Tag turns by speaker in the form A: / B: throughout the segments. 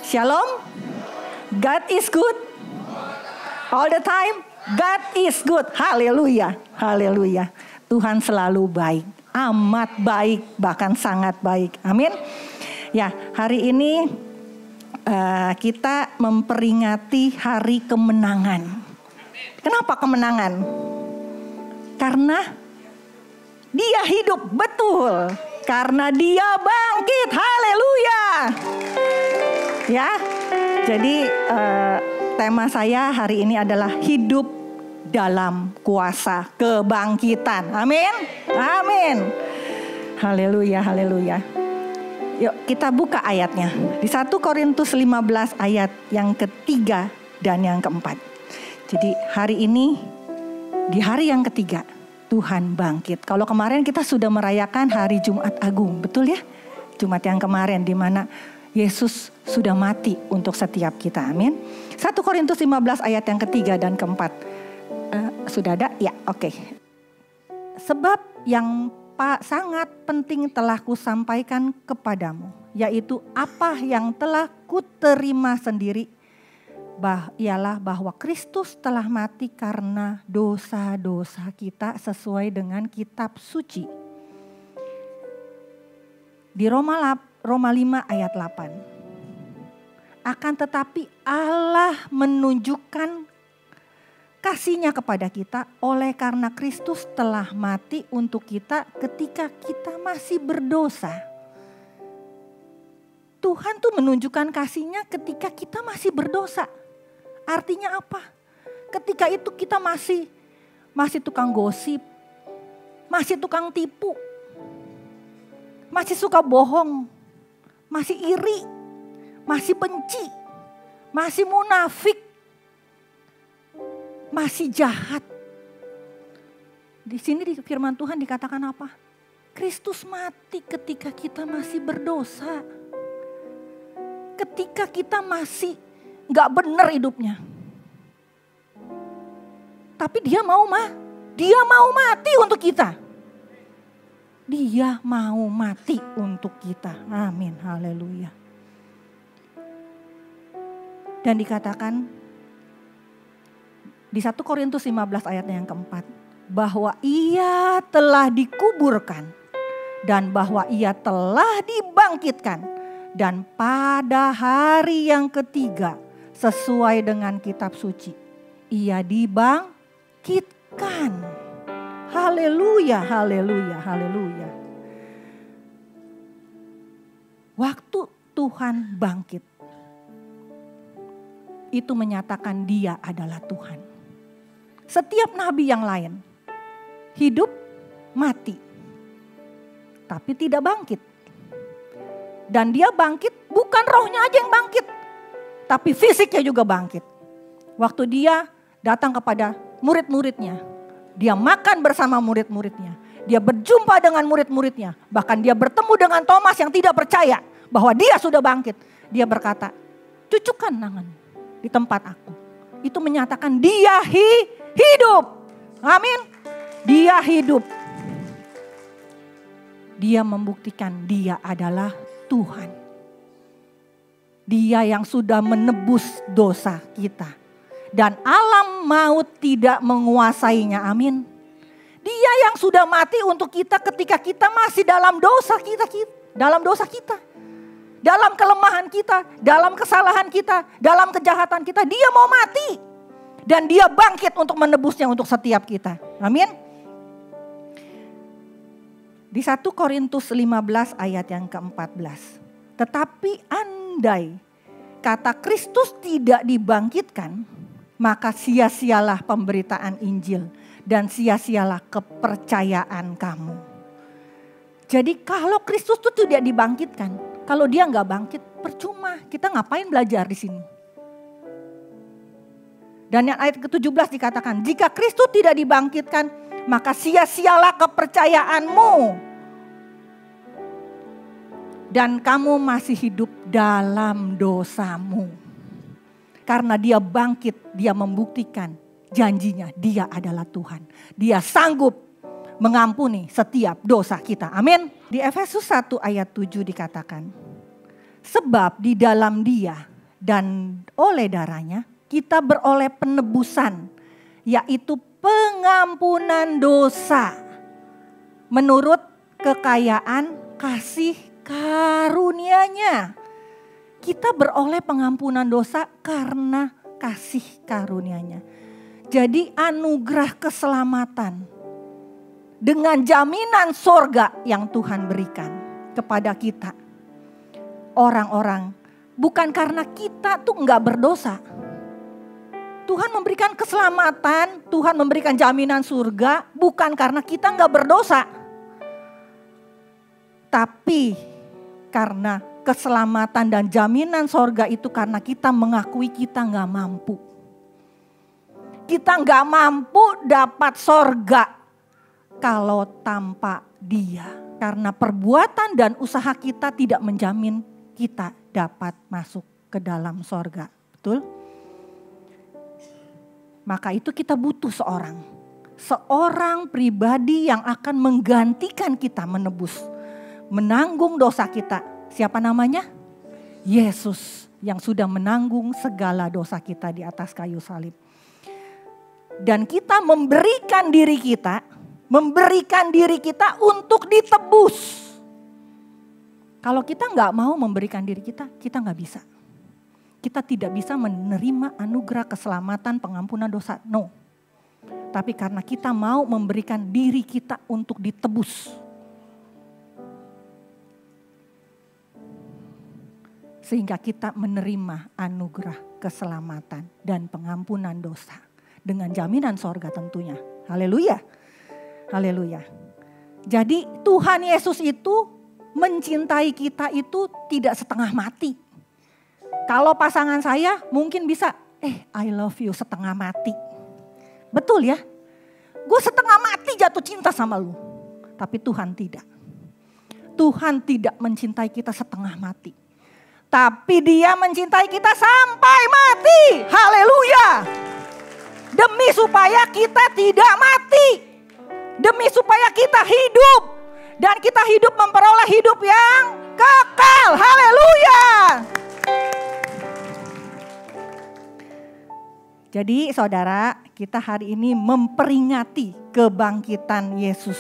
A: Shalom. God is good. All the time. God is good. Haleluya. Haleluya. Tuhan selalu baik. Amat baik. Bahkan sangat baik. Amin. Ya, hari ini kita memperingati hari kemenangan. Kenapa kemenangan? Karena Dia hidup, betul. Karena Dia bangkit. Haleluya. Ya. Jadi tema saya hari ini adalah hidup dalam kuasa kebangkitan. Amin. Amin. Haleluya, haleluya. Yuk kita buka ayatnya. Di 1 Korintus 15 ayat yang ketiga dan yang keempat. Jadi hari ini, di hari yang ketiga, Tuhan bangkit. Kalau kemarin kita sudah merayakan hari Jumat Agung, betul ya? Jumat yang kemarin di mana Yesus sudah mati untuk setiap kita. Amin. 1 Korintus 15 ayat yang ketiga dan keempat. Sudah ada? Ya, oke. Sebab yang sangat penting telah kusampaikan kepadamu, yaitu apa yang telah kuterima sendiri, ialah bahwa Kristus telah mati karena dosa-dosa kita sesuai dengan kitab suci. Di Roma 5 ayat 8. Akan tetapi Allah menunjukkan kasih-Nya kepada kita oleh karena Kristus telah mati untuk kita ketika kita masih berdosa. Tuhan tuh menunjukkan kasih-Nya ketika kita masih berdosa. Artinya apa? Ketika itu kita masih tukang gosip, masih tukang tipu, masih suka bohong, masih iri, masih benci, masih munafik, masih jahat. Di sini di firman Tuhan dikatakan apa? Kristus mati ketika kita masih berdosa. Ketika kita masih gak benar hidupnya. Tapi dia mau mati untuk kita. Dia mau mati untuk kita. Amin, haleluya. Dan dikatakan di 1 Korintus 15 ayatnya yang keempat. Bahwa Ia telah dikuburkan. Dan bahwa Ia telah dibangkitkan. Dan pada hari yang ketiga sesuai dengan kitab suci. Ia dibangkitkan. Haleluya, haleluya, haleluya. Waktu Tuhan bangkit. Itu menyatakan Dia adalah Tuhan. Setiap nabi yang lain hidup, mati, tapi tidak bangkit. Dan Dia bangkit bukan rohnya aja yang bangkit, tapi fisiknya juga bangkit. Waktu Dia datang kepada murid-muridnya, Dia makan bersama murid-muridnya, Dia berjumpa dengan murid-muridnya, bahkan Dia bertemu dengan Thomas yang tidak percaya bahwa Dia sudah bangkit. Dia berkata, cucukkan tangan di tempat aku. Itu menyatakan Dia hidup. Amin. Dia hidup. Dia membuktikan Dia adalah Tuhan. Dia yang sudah menebus dosa kita. Dan alam maut tidak menguasainya. Amin. Dia yang sudah mati untuk kita ketika kita masih dalam dosa kita. Dalam kelemahan kita, dalam kesalahan kita, dalam kejahatan kita. Dia mau mati. Dan Dia bangkit untuk menebusnya untuk setiap kita. Amin. Di 1 Korintus 15 ayat yang ke-14. Tetapi andai kata Kristus tidak dibangkitkan, maka sia-sialah pemberitaan Injil dan sia-sialah kepercayaan kamu. Jadi kalau Kristus itu tidak dibangkitkan, kalau Dia nggak bangkit, percuma. Kita ngapain belajar di sini? Dan yang ayat ke-17 dikatakan, jika Kristus tidak dibangkitkan, maka sia-sialah kepercayaanmu. Dan kamu masih hidup dalam dosamu. Karena Dia bangkit, Dia membuktikan janjinya, Dia adalah Tuhan. Dia sanggup mengampuni setiap dosa kita. Amin. Di Efesus 1 ayat 7 dikatakan, sebab di dalam Dia Dan oleh darahnya kita beroleh penebusan, yaitu pengampunan dosa menurut kekayaan kasih karunia-Nya. Kita beroleh pengampunan dosa karena kasih karunia-Nya. Jadi anugerah keselamatan dengan jaminan sorga yang Tuhan berikan kepada kita. Orang-orang, bukan karena kita tuh enggak berdosa. Tuhan memberikan keselamatan, Tuhan memberikan jaminan surga bukan karena kita enggak berdosa. Tapi karena keselamatan dan jaminan sorga itu karena kita mengakui kita enggak mampu. Kita enggak mampu dapat sorga kalau tanpa Dia. Karena perbuatan dan usaha kita tidak menjamin kita dapat masuk ke dalam sorga. Betul? Maka itu kita butuh seorang pribadi yang akan menggantikan kita menebus, menanggung dosa kita. Siapa namanya? Yesus yang sudah menanggung segala dosa kita di atas kayu salib. Dan kita memberikan diri kita untuk ditebus. Kalau kita nggak mau memberikan diri kita nggak bisa. Kita tidak bisa menerima anugerah keselamatan pengampunan dosa. No. Tapi karena kita mau memberikan diri kita untuk ditebus. Sehingga kita menerima anugerah keselamatan dan pengampunan dosa. Dengan jaminan sorga tentunya. Haleluya. Haleluya. Jadi Tuhan Yesus itu mencintai kita itu tidak setengah mati. Kalau pasangan saya mungkin bisa, I love you setengah mati. Betul ya? Gue setengah mati jatuh cinta sama lu. Tapi Tuhan tidak. Tuhan tidak mencintai kita setengah mati. Tapi Dia mencintai kita sampai mati. Haleluya. Demi supaya kita tidak mati. Demi supaya kita hidup. Dan kita hidup memperoleh hidup yang kekal. Haleluya. Jadi saudara, kita hari ini memperingati kebangkitan Yesus.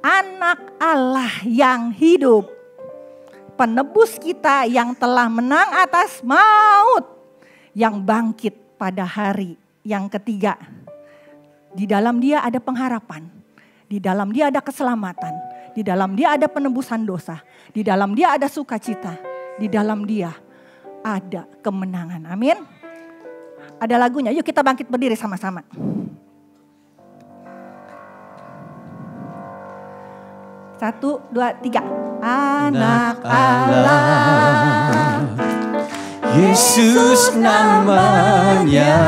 A: Anak Allah yang hidup. Penebus kita yang telah menang atas maut. Yang bangkit pada hari yang ketiga. Di dalam Dia ada pengharapan. Di dalam Dia ada keselamatan. Di dalam Dia ada penebusan dosa. Di dalam Dia ada sukacita. Di dalam Dia ada kemenangan. Amin. Ada lagunya, yuk kita bangkit berdiri sama-sama. Satu, dua, tiga. Anak Allah,
B: Yesus namanya,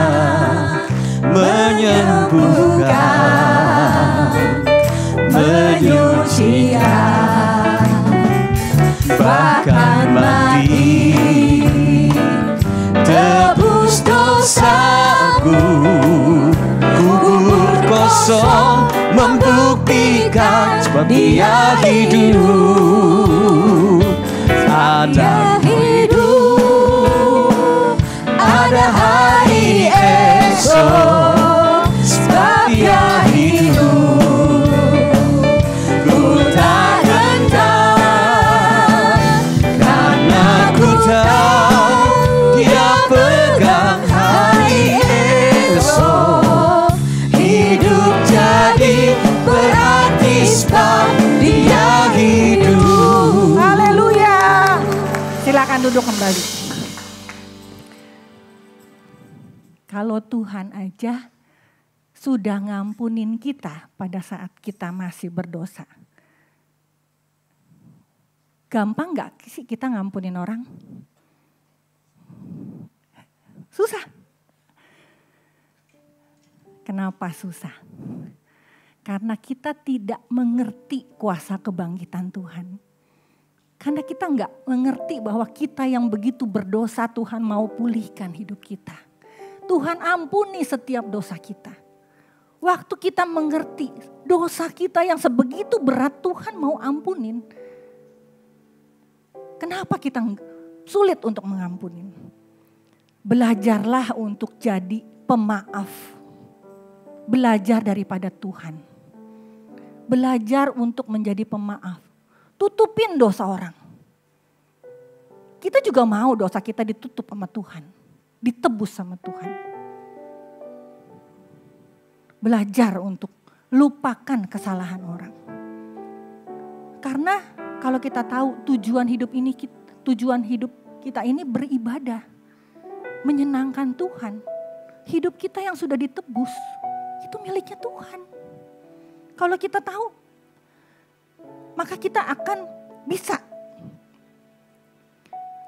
B: menyembuhkan, menyucikan, bahkan mati, tebus dosaku, kubur kosong membuktikan sebab Dia hidup. Ada hidup, ada hari esok sebab Dia hidup. Ku tak gentar karena ku tahu Dia pegang hari esok. Hidup jadi berarti sebab Dia hidup.
A: Haleluya. Silakan duduk kembali. Kalau Tuhan aja sudah ngampunin kita pada saat kita masih berdosa. Gampang gak sih kita ngampunin orang? Susah. Kenapa susah? Karena kita tidak mengerti kuasa kebangkitan Tuhan. Karena kita nggak mengerti bahwa kita yang begitu berdosa Tuhan mau pulihkan hidup kita. Tuhan ampuni setiap dosa kita. Waktu kita mengerti dosa kita yang sebegitu berat Tuhan mau ampunin. Kenapa kita sulit untuk mengampunin? Belajarlah untuk jadi pemaaf. Belajar daripada Tuhan. Belajar untuk menjadi pemaaf. Tutupin dosa orang. Kita juga mau dosa kita ditutup sama Tuhan. Ditebus sama Tuhan. Belajar untuk lupakan kesalahan orang. Karena kalau kita tahu tujuan hidup kita ini beribadah. Menyenangkan Tuhan. Hidup kita yang sudah ditebus, itu miliknya Tuhan. Kalau kita tahu, maka kita akan bisa.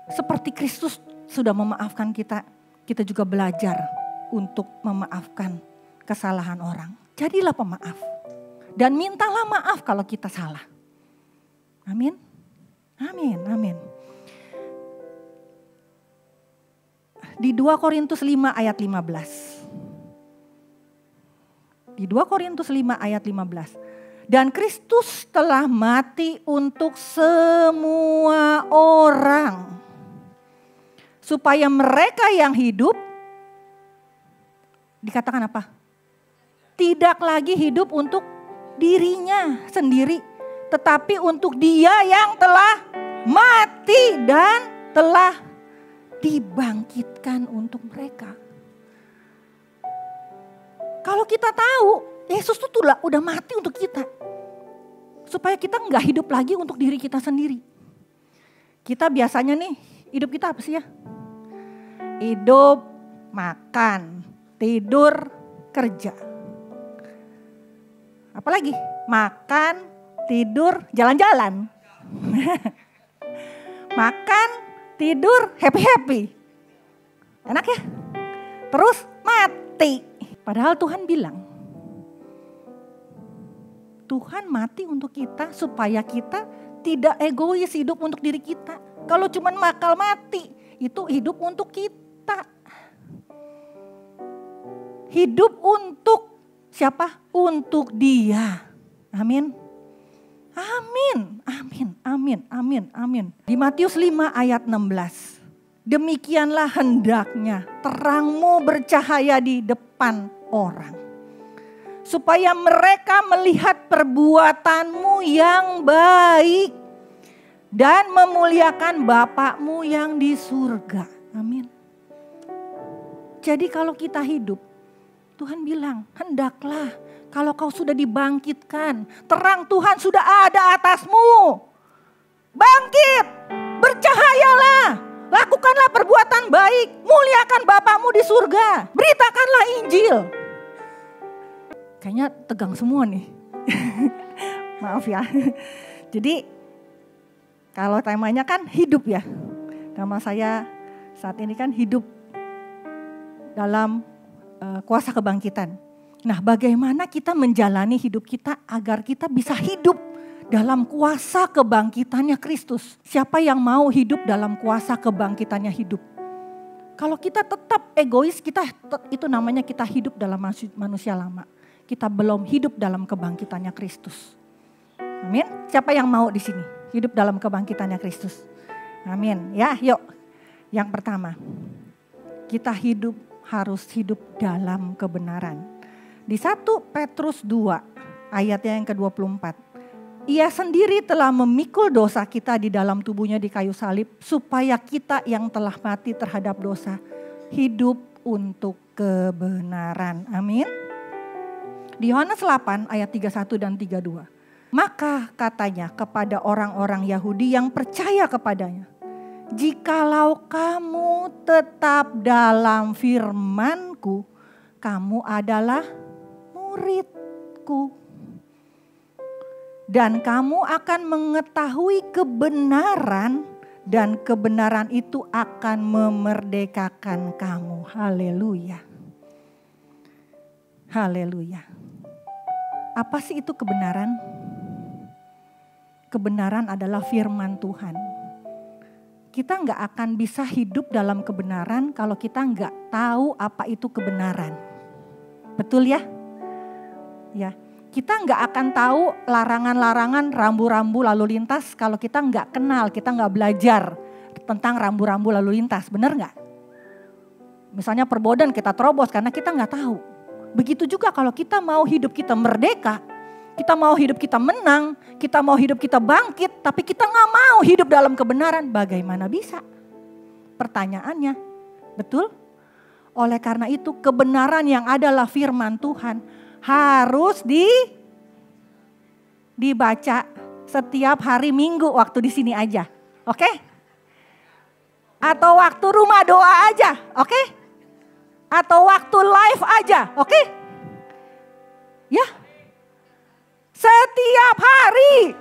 A: Seperti Kristus sudah memaafkan kita, kita juga belajar untuk memaafkan kesalahan orang. Jadilah pemaaf. Dan mintalah maaf kalau kita salah. Amin. Amin, amin. Di 2 Korintus 5 ayat 15. Di 2 Korintus 5 ayat 15. Dan Kristus telah mati untuk semua orang. Supaya mereka yang hidup, dikatakan apa? Tidak lagi hidup untuk dirinya sendiri. Tetapi untuk Dia yang telah mati dan telah dibangkitkan untuk mereka. Kalau kita tahu Yesus itu udah mati untuk kita. Supaya kita nggak hidup lagi untuk diri kita sendiri. Kita biasanya nih hidup kita apa sih ya? Hidup, makan, tidur, kerja. Apalagi? Makan, tidur, jalan-jalan. Makan, tidur, happy-happy. Enak ya? Terus mati. Padahal Tuhan bilang, Tuhan mati untuk kita supaya kita tidak egois hidup untuk diri kita. Kalau cuma makal mati, itu hidup untuk kita. Hidup untuk siapa? Untuk Dia. Amin. Amin, amin, amin, amin, amin. Di Matius 5 ayat 16. Demikianlah hendaknya terangmu bercahaya di depan orang. Supaya mereka melihat perbuatanmu yang baik. Dan memuliakan Bapakmu yang di surga. Amin. Jadi kalau kita hidup, Tuhan bilang hendaklah. Kalau kau sudah dibangkitkan, terang Tuhan sudah ada atasmu. Bangkit, bercahayalah, lakukanlah perbuatan baik, muliakan Bapakmu di surga, beritakanlah Injil. Kayaknya tegang semua nih, maaf ya. Jadi kalau temanya kan hidup ya, nama saya saat ini kan hidup dalam kuasa kebangkitan. Nah, bagaimana kita menjalani hidup kita agar kita bisa hidup dalam kuasa kebangkitannya Kristus? Siapa yang mau hidup dalam kuasa kebangkitannya hidup? Kalau kita tetap egois, itu namanya kita hidup dalam manusia lama. Kita belum hidup dalam kebangkitannya Kristus. Amin. Siapa yang mau di sini hidup dalam kebangkitannya Kristus? Amin. Ya, yuk. Yang pertama, kita harus hidup dalam kebenaran. Di 1 Petrus 2 ayatnya yang ke-24. Ia sendiri telah memikul dosa kita di dalam tubuhnya di kayu salib. Supaya kita yang telah mati terhadap dosa hidup untuk kebenaran. Amin. Di Yohanes 8 ayat 31 dan 32. Maka katanya kepada orang-orang Yahudi yang percaya kepadanya. Jikalau kamu tetap dalam firman-Ku, kamu adalah murid-Ku. Dan kamu akan mengetahui kebenaran dan kebenaran itu akan memerdekakan kamu. Haleluya. Haleluya. Apa sih itu kebenaran? Kebenaran adalah firman Tuhan. Kita nggak akan bisa hidup dalam kebenaran kalau kita nggak tahu apa itu kebenaran. Betul ya? Ya, kita nggak akan tahu larangan-larangan rambu-rambu lalu lintas kalau kita nggak kenal, kita nggak belajar tentang rambu-rambu lalu lintas. Benar nggak? Misalnya perbodan kita terobos karena kita nggak tahu. Begitu juga kalau kita mau hidup kita merdeka, kita mau hidup kita menang, kita mau hidup kita bangkit, tapi kita nggak mau hidup dalam kebenaran, bagaimana bisa? Pertanyaannya, betul? Oleh karena itu kebenaran yang adalah firman Tuhan harus dibaca setiap hari Minggu waktu di sini aja, oke? Atau waktu rumah doa aja, oke? Atau waktu live aja, oke? Ya, setiap hari.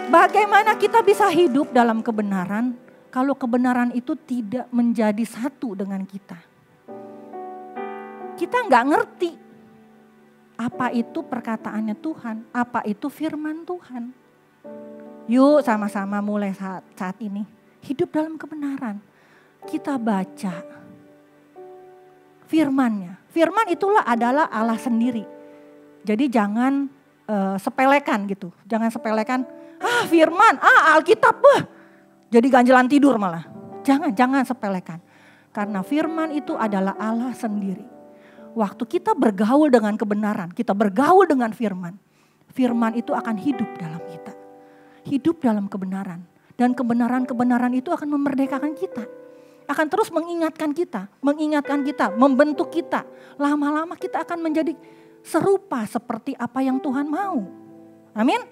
A: Bagaimana kita bisa hidup dalam kebenaran kalau kebenaran itu tidak menjadi satu dengan kita? Kita nggak ngerti apa itu perkataannya Tuhan, apa itu firman Tuhan. Yuk sama-sama mulai saat ini hidup dalam kebenaran. Kita baca firman-Nya. Firman itulah adalah Allah sendiri. Jadi jangan sepelekan gitu. Jangan sepelekan, firman, Alkitab, jadi ganjelan tidur malah. Jangan sepelekan. Karena firman itu adalah Allah sendiri. Waktu kita bergaul dengan kebenaran, kita bergaul dengan firman. Firman itu akan hidup dalam kita. Hidup dalam kebenaran. Dan kebenaran-kebenaran itu akan memerdekakan kita. Akan terus mengingatkan kita, membentuk kita. Lama-lama kita akan menjadi serupa seperti apa yang Tuhan mau. Amin.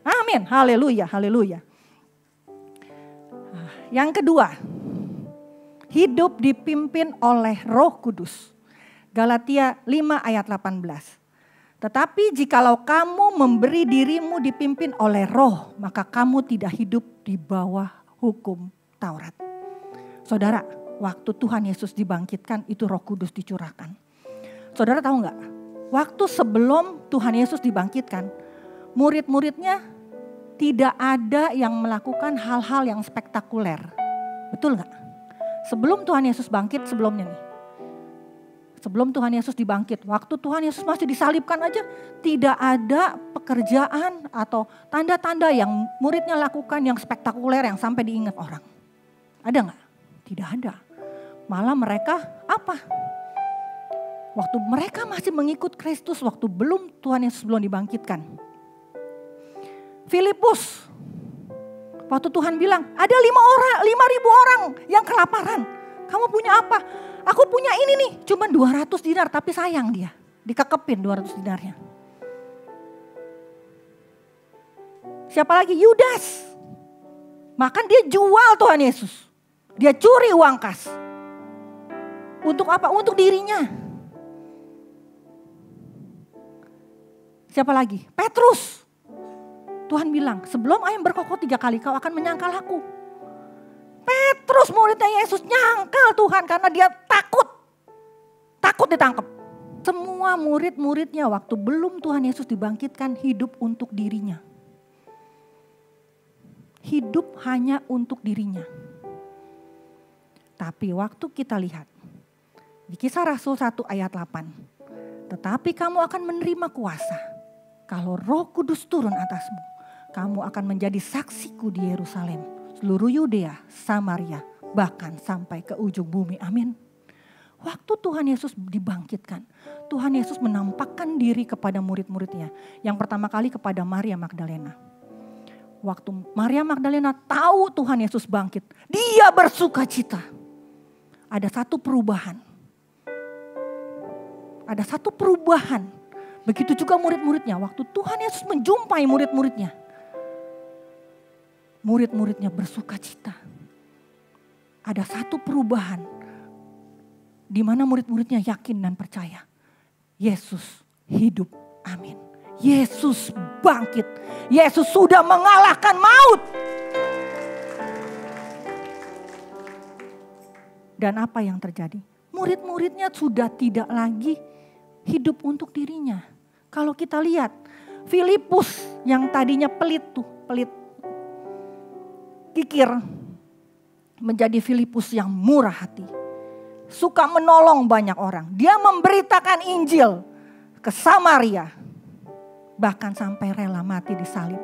A: Amin. Haleluya, haleluya. Yang kedua, hidup dipimpin oleh Roh Kudus. Galatia 5 ayat 18. Tetapi jikalau kamu memberi dirimu dipimpin oleh Roh, maka kamu tidak hidup di bawah hukum Taurat. Saudara, waktu Tuhan Yesus dibangkitkan itu Roh Kudus dicurahkan. Saudara tahu nggak? Waktu sebelum Tuhan Yesus dibangkitkan, murid-muridnya tidak ada yang melakukan hal-hal yang spektakuler. Betul nggak? Sebelum Tuhan Yesus bangkit, sebelumnya nih. Sebelum Tuhan Yesus dibangkit, waktu Tuhan Yesus masih disalibkan aja, tidak ada pekerjaan atau tanda-tanda yang muridnya lakukan yang spektakuler yang sampai diingat orang. Ada nggak? Tidak ada. Malah mereka apa? Waktu mereka masih mengikut Kristus, waktu Tuhan Yesus belum dibangkitkan. Filipus, waktu Tuhan bilang ada 5.000 orang yang kelaparan. Kamu punya apa? Aku punya ini nih, cuma 200 dinar tapi sayang dia. Dikekepin 200 dinarnya. Siapa lagi? Yudas. Makan dia jual Tuhan Yesus. Dia curi uang kas. Untuk apa? Untuk dirinya. Siapa lagi? Petrus. Tuhan bilang, sebelum ayam berkokok 3 kali kau akan menyangkal aku. Petrus muridnya Yesus nyangkal Tuhan karena dia takut. Takut ditangkap. Semua murid-muridnya waktu belum Tuhan Yesus dibangkitkan hidup untuk dirinya. Hidup hanya untuk dirinya. Tapi waktu kita lihat di Kisah Rasul 1 ayat 8. Tetapi kamu akan menerima kuasa kalau Roh Kudus turun atasmu. Kamu akan menjadi saksiku di Yerusalem, seluruh Yudea, Samaria, bahkan sampai ke ujung bumi. Amin. Waktu Tuhan Yesus dibangkitkan, Tuhan Yesus menampakkan diri kepada murid-muridnya. Yang pertama kali kepada Maria Magdalena. Waktu Maria Magdalena tahu Tuhan Yesus bangkit, dia bersuka cita. Ada satu perubahan. Ada satu perubahan. Begitu juga murid-muridnya. Waktu Tuhan Yesus menjumpai murid-muridnya. Murid-muridnya bersuka cita. Ada satu perubahan. Di mana murid-muridnya yakin dan percaya. Yesus hidup. Amin. Yesus bangkit. Yesus sudah mengalahkan maut. Dan apa yang terjadi? Murid-muridnya sudah tidak lagi hidup untuk dirinya. Kalau kita lihat Filipus yang tadinya pelit kikir, menjadi Filipus yang murah hati. Suka menolong banyak orang. Dia memberitakan Injil ke Samaria. Bahkan sampai rela mati disalib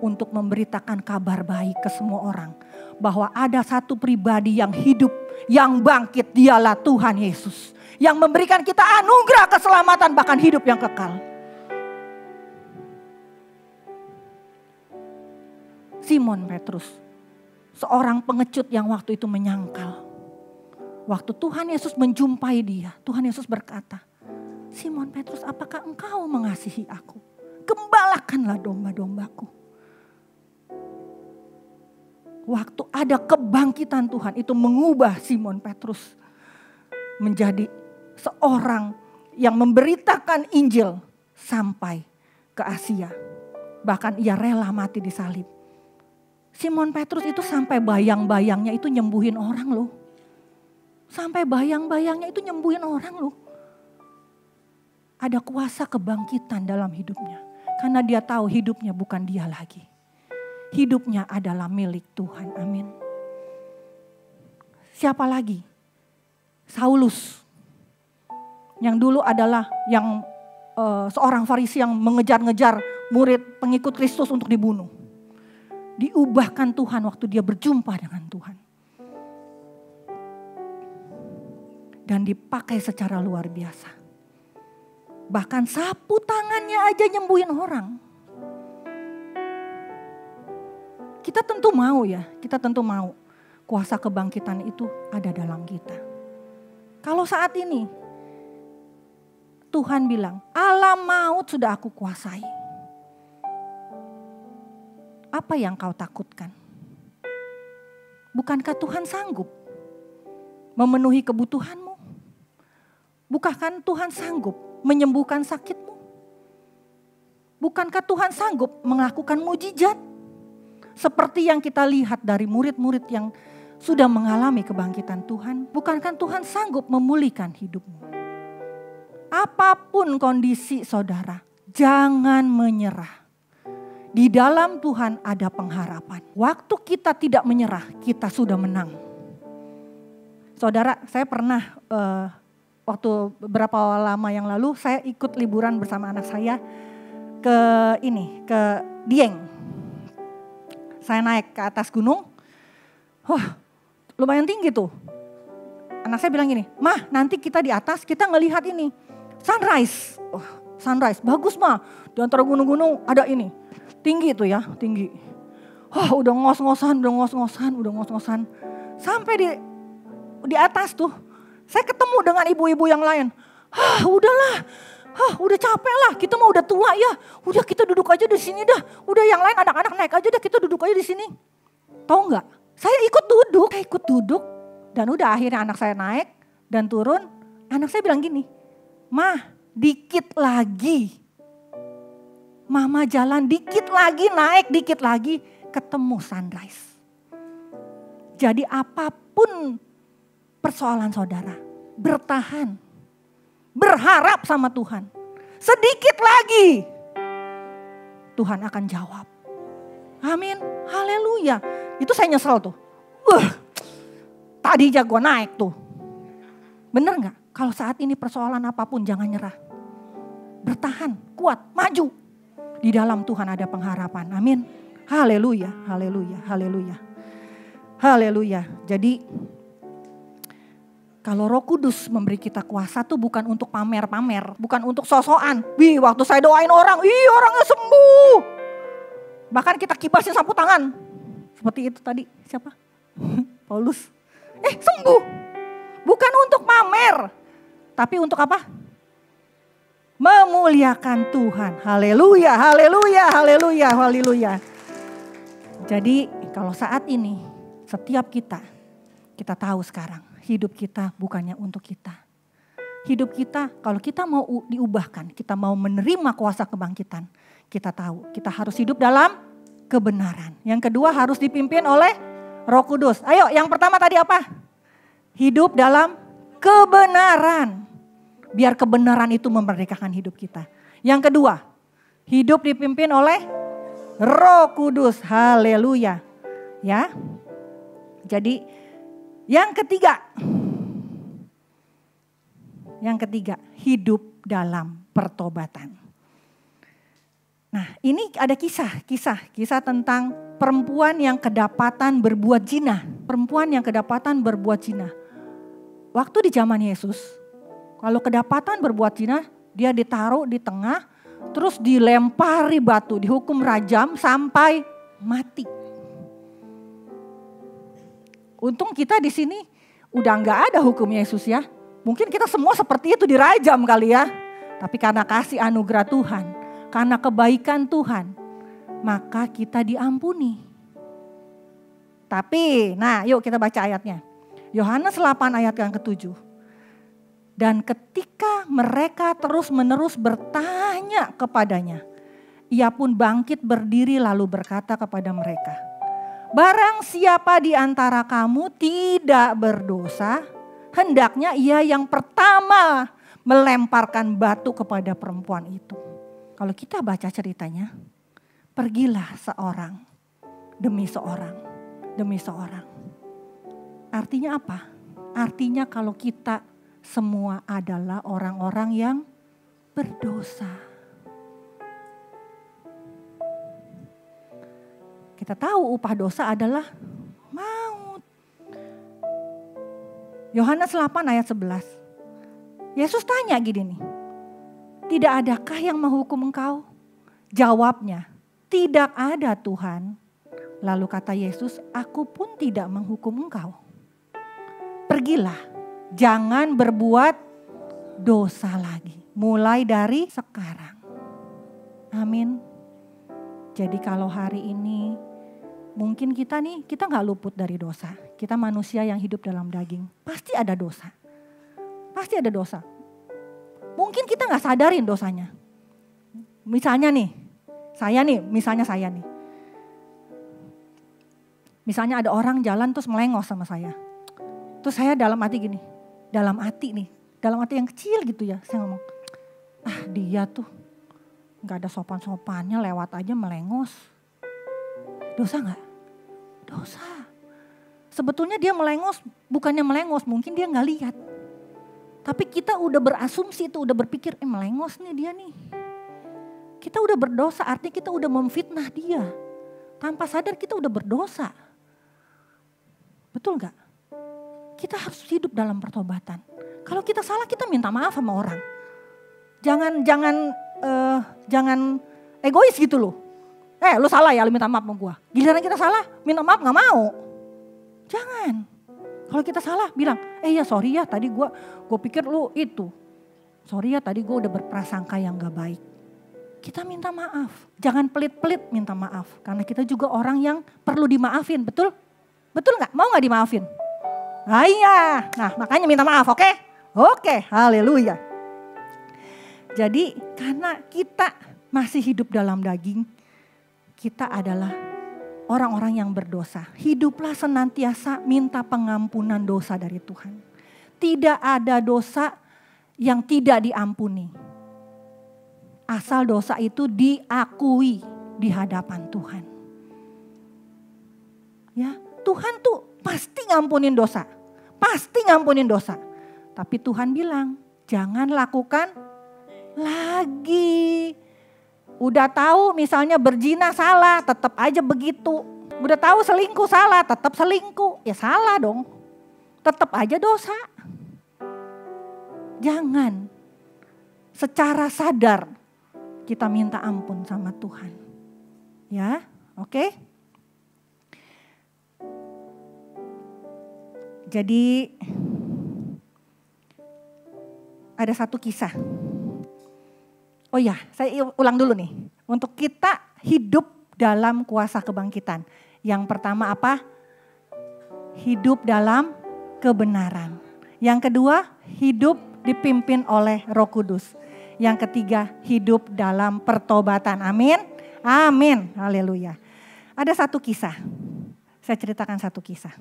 A: untuk memberitakan kabar baik ke semua orang. Bahwa ada satu pribadi yang hidup Yang bangkit dialah Tuhan Yesus. Yang memberikan kita anugerah keselamatan bahkan hidup yang kekal. Simon Petrus, seorang pengecut yang waktu itu menyangkal. Waktu Tuhan Yesus menjumpai dia, Tuhan Yesus berkata, Simon Petrus, apakah engkau mengasihi aku? Gembalakanlah domba-dombaku. Waktu ada kebangkitan Tuhan itu mengubah Simon Petrus menjadi seorang yang memberitakan Injil sampai ke Asia. Bahkan ia rela mati di salib. Simon Petrus itu sampai bayang-bayangnya itu nyembuhin orang loh. Sampai bayang-bayangnya itu nyembuhin orang loh. Ada kuasa kebangkitan dalam hidupnya. Karena dia tahu hidupnya bukan dia lagi. Hidupnya adalah milik Tuhan. Amin. Siapa lagi? Saulus. Yang dulu adalah seorang Farisi yang mengejar-ngejar murid pengikut Kristus untuk dibunuh. Diubahkan Tuhan waktu dia berjumpa dengan Tuhan. Dan dipakai secara luar biasa. Bahkan sapu tangannya aja nyembuhin orang. Kita tentu mau kuasa kebangkitan itu ada dalam kita. Kalau saat ini Tuhan bilang, alam maut sudah aku kuasai. Apa yang kau takutkan? Bukankah Tuhan sanggup memenuhi kebutuhanmu? Bukankah Tuhan sanggup menyembuhkan sakitmu? Bukankah Tuhan sanggup melakukan mujizat? Seperti yang kita lihat dari murid-murid yang sudah mengalami kebangkitan Tuhan. Bukankah Tuhan sanggup memulihkan hidupmu? Apapun kondisi saudara, jangan menyerah. Di dalam Tuhan ada pengharapan. Waktu kita tidak menyerah, kita sudah menang. Saudara, saya pernah waktu beberapa lama yang lalu saya ikut liburan bersama anak saya ke Dieng. Saya naik ke atas gunung. Wah, lumayan tinggi tuh. Anak saya bilang gini, "Mah, nanti kita di atas kita ngelihat ini sunrise." Sunrise, bagus mah. Di antara gunung-gunung ada ini. Tinggi tuh ya, tinggi. Udah ngos-ngosan. Sampai di atas tuh, saya ketemu dengan ibu-ibu yang lain. Udahlah, udah capek lah, kita mah udah tua ya. Udah kita duduk aja di sini dah. Udah yang lain anak-anak naik aja dah, kita duduk aja di sini. Tahu nggak? Saya ikut duduk. Dan udah akhirnya anak saya naik dan turun. Anak saya bilang gini, "Mah, dikit lagi. Mama jalan dikit lagi, naik dikit lagi, ketemu sunrise." Jadi apapun persoalan saudara, bertahan. Berharap sama Tuhan. Sedikit lagi Tuhan akan jawab. Amin, haleluya. Itu saya nyesel tuh. Tadi jago naik tuh. Bener gak? Kalau saat ini persoalan apapun jangan nyerah. Bertahan, kuat, maju. Di dalam Tuhan ada pengharapan. Amin. Haleluya, haleluya, haleluya. Haleluya. Jadi kalau Roh Kudus memberi kita kuasa tuh bukan untuk pamer-pamer. Bukan untuk sosokan. Waktu saya doain orang, orangnya sembuh. Bahkan kita kibasin sapu tangan. Seperti itu tadi, siapa? Paulus. Sembuh. Bukan untuk pamer. Tapi untuk apa? Memuliakan Tuhan. Haleluya, haleluya, haleluya, haleluya. Jadi kalau saat ini setiap kita tahu sekarang hidup kita bukannya untuk kita. Hidup kita kalau kita mau diubahkan, kita mau menerima kuasa kebangkitan, kita tahu kita harus hidup dalam kebenaran. Yang kedua harus dipimpin oleh Roh Kudus. Ayo, yang pertama tadi apa? Hidup dalam kebenaran. Biar kebenaran itu memerdekakan hidup kita. Yang kedua, hidup dipimpin oleh Roh Kudus. Haleluya. Ya. Jadi yang ketiga, hidup dalam pertobatan. Nah, ini ada kisah tentang perempuan yang kedapatan berbuat zina. Perempuan yang kedapatan berbuat zina. waktu di zaman Yesus, kalau kedapatan berbuat zina, dia ditaruh di tengah, terus dilempari batu, dihukum rajam sampai mati. Untung kita di sini udah nggak ada hukum Yesus ya. Mungkin kita semua seperti itu dirajam kali ya. Tapi karena kasih anugerah Tuhan, karena kebaikan Tuhan, maka kita diampuni. Tapi, nah yuk kita baca ayatnya. Yohanes 8 ayat yang ke-7. Dan ketika mereka terus-menerus bertanya kepadanya, ia pun bangkit berdiri lalu berkata kepada mereka, barang siapa di antara kamu tidak berdosa, hendaknya ia yang pertama melemparkan batu kepada perempuan itu. Kalau kita baca ceritanya, pergilah seorang demi seorang, demi seorang. Artinya apa? Artinya kalau kita semua adalah orang-orang yang berdosa. Kita tahu upah dosa adalah maut. Yohanes 8 ayat 11. Yesus tanya gini nih. Tidak adakah yang menghukum engkau? Jawabnya, tidak ada Tuhan. Lalu kata Yesus, aku pun tidak menghukum engkau. Pergilah, jangan berbuat dosa lagi. Mulai dari sekarang. Amin. Jadi kalau hari ini mungkin kita gak luput dari dosa. Kita manusia yang hidup dalam daging. Pasti ada dosa. Pasti ada dosa. Mungkin kita gak sadarin dosanya. Misalnya saya nih. Misalnya ada orang jalan terus melengos sama saya. Terus saya dalam hati dalam hati yang kecil gitu ya. Saya ngomong, dia tuh gak ada sopan-sopannya, lewat aja melengos. Dosa gak? Dosa. Sebetulnya dia melengos, bukannya melengos, mungkin dia gak lihat. Tapi kita udah berasumsi itu, udah berpikir, melengos nih dia nih. Kita udah berdosa, artinya kita udah memfitnah dia. Tanpa sadar kita udah berdosa. Betul gak? Kita harus hidup dalam pertobatan. Kalau kita salah, kita minta maaf sama orang. Jangan egois gitu loh. Lu salah ya, lu minta maaf sama gue. Giliran kita salah, minta maaf gak mau. Jangan. Kalau kita salah bilang, ya sorry ya tadi gue pikir lu itu. Sorry ya tadi gue udah berprasangka yang gak baik. Kita minta maaf. Jangan pelit-pelit minta maaf. Karena kita juga orang yang perlu dimaafin, betul? Betul gak? Mau gak dimaafin? Iya. Nah makanya minta maaf, oke? Oke, haleluya. Jadi karena kita masih hidup dalam daging, kita adalah orang-orang yang berdosa. Hiduplah senantiasa minta pengampunan dosa dari Tuhan. Tidak ada dosa yang tidak diampuni. Asal dosa itu diakui di hadapan Tuhan. Ya, Tuhan tuh pasti ngampunin dosa. Pasti ngampunin dosa. Tapi Tuhan bilang, jangan lakukan lagi. Udah tahu misalnya berzina salah, tetap aja begitu. Udah tahu selingkuh salah, tetap selingkuh. Ya salah dong. Tetap aja dosa. Jangan secara sadar kita minta ampun sama Tuhan. Ya, oke? Jadi ada satu kisah. Oh ya, saya ulang dulu nih. Untuk kita hidup dalam kuasa kebangkitan. Yang pertama apa? Hidup dalam kebenaran. Yang kedua, hidup dipimpin oleh Roh Kudus. Yang ketiga, hidup dalam pertobatan. Amin. Amin. Haleluya. Ada satu kisah. Saya ceritakan satu kisah.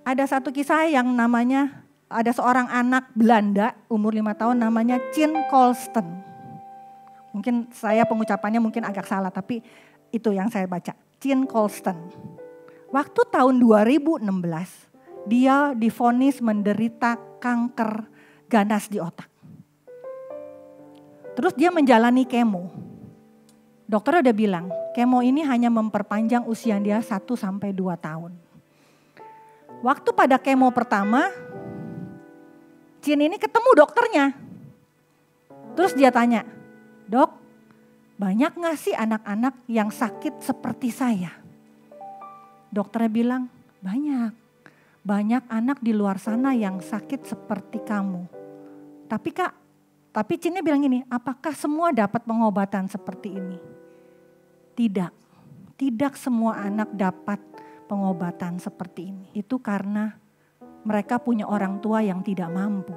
A: Ada satu kisah yang namanya, ada seorang anak Belanda umur 5 tahun namanya Chin Colston. Mungkin saya pengucapannya mungkin agak salah, tapi itu yang saya baca. Chin Colston. Waktu tahun 2016 dia divonis menderita kanker ganas di otak. Terus dia menjalani kemo. Dokter udah bilang kemo ini hanya memperpanjang usia dia 1-2 tahun. Waktu pada kemo pertama, Cin ini ketemu dokternya. Terus dia tanya, "Dok, banyak gak sih anak-anak yang sakit seperti saya?" Dokternya bilang, banyak. Banyak anak di luar sana yang sakit seperti kamu. Tapi Cinnya bilang gini, apakah semua dapat pengobatan seperti ini? Tidak. Tidak semua anak dapat pengobatan seperti ini. Itu karena mereka punya orang tua yang tidak mampu.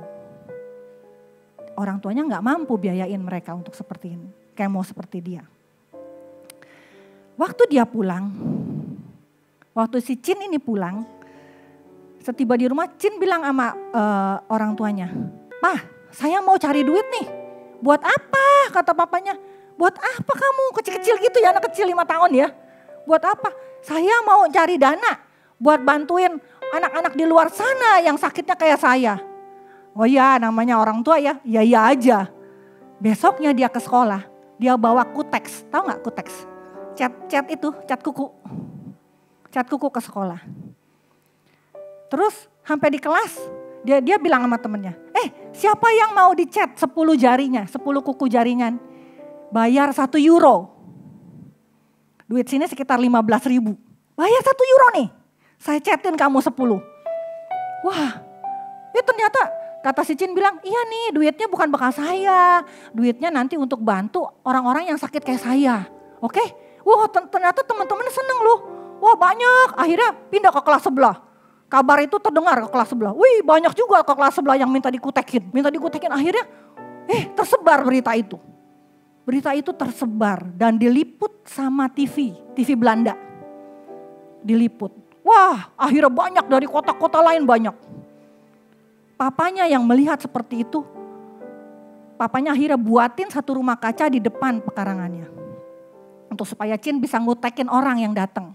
A: Orang tuanya gak mampu biayain mereka untuk seperti ini. Kemo seperti dia. Waktu dia pulang, waktu si Cin ini pulang, setiba di rumah Cin bilang sama orang tuanya, "Pak, saya mau cari duit nih." "Buat apa?" kata papanya. "Buat apa kamu kecil-kecil gitu ya, anak kecil 5 tahun ya. Buat apa?" "Saya mau cari dana buat bantuin anak-anak di luar sana yang sakitnya kayak saya." "Oh ya, namanya orang tua ya, iya aja." Besoknya dia ke sekolah, dia bawa kuteks, tahu gak kuteks? Cat kuku. Cat kuku ke sekolah. Terus sampai di kelas dia bilang sama temennya, siapa yang mau dicat 10 jarinya, 10 kuku jarinya, bayar 1 euro. Duit sini sekitar 15.000. Bayar 1 euro nih, saya catin kamu 10. Wah, ternyata kata si Cin bilang, iya nih duitnya bukan bekas saya, duitnya nanti untuk bantu orang-orang yang sakit kayak saya. Oke, wah ternyata teman-teman seneng loh. Wah banyak, akhirnya pindah ke kelas sebelah. Kabar itu terdengar ke kelas sebelah. Wih banyak juga ke kelas sebelah yang minta dikutekin. Akhirnya tersebar berita itu. Berita itu tersebar dan diliput sama TV Belanda. Diliput. Wah akhirnya banyak dari kota-kota lain banyak. Papanya yang melihat seperti itu, papanya akhirnya buatin satu rumah kaca di depan pekarangannya. Untuk supaya Cin bisa ngutekin orang yang datang.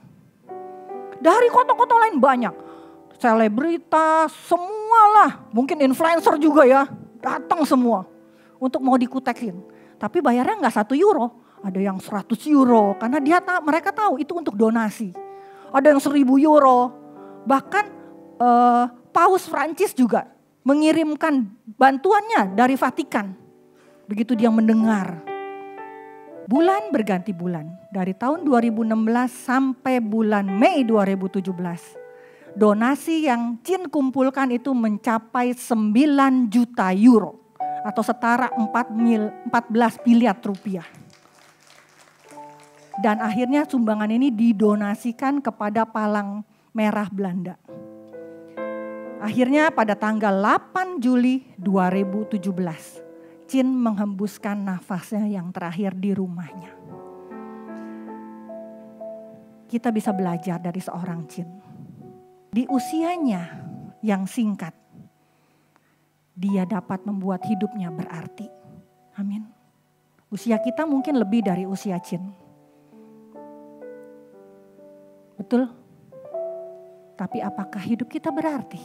A: Dari kota-kota lain banyak. Selebritas, semualah, mungkin influencer juga ya, datang semua untuk mau dikutekin. Tapi bayarnya gak 1 euro, ada yang 100 euro karena mereka tahu itu untuk donasi. Ada yang 1.000 euro, bahkan Paus Prancis juga mengirimkan bantuannya dari Vatikan. Begitu dia mendengar. Bulan berganti bulan, dari tahun 2016 sampai bulan Mei 2017. Donasi yang Cin kumpulkan itu mencapai 9 juta euro atau setara 14 miliar rupiah. Dan akhirnya sumbangan ini didonasikan kepada Palang Merah Belanda. Akhirnya pada tanggal 8 Juli 2017, Cin menghembuskan nafasnya yang terakhir di rumahnya. Kita bisa belajar dari seorang Cin. Di usianya yang singkat, dia dapat membuat hidupnya berarti. Amin. Usia kita mungkin lebih dari usia Cin. Betul? Tapi apakah hidup kita berarti?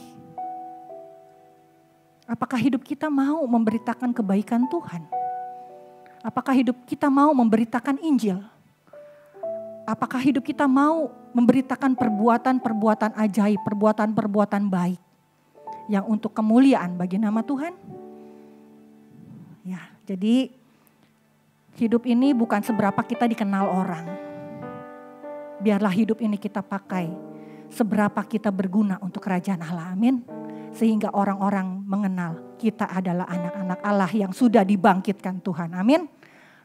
A: Apakah hidup kita mau memberitakan kebaikan Tuhan? Apakah hidup kita mau memberitakan Injil? Apakah hidup kita mau memberitakan perbuatan-perbuatan ajaib, perbuatan-perbuatan baik yang untuk kemuliaan bagi nama Tuhan? Ya, jadi hidup ini bukan seberapa kita dikenal orang. Biarlah hidup ini kita pakai seberapa kita berguna untuk kerajaan Allah. Amin. Sehingga orang-orang mengenal kita adalah anak-anak Allah yang sudah dibangkitkan Tuhan. Amin.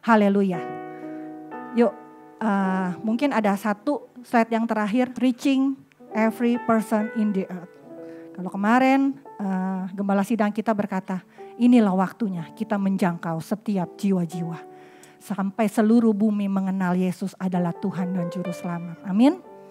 A: Haleluya. Yuk. Mungkin ada satu slide yang terakhir, reaching every person in the earth. Kalau kemarin Gembala Sidang kita berkata, inilah waktunya kita menjangkau setiap jiwa-jiwa. Sampai seluruh bumi mengenal Yesus adalah Tuhan dan Juru Selamat. Amin.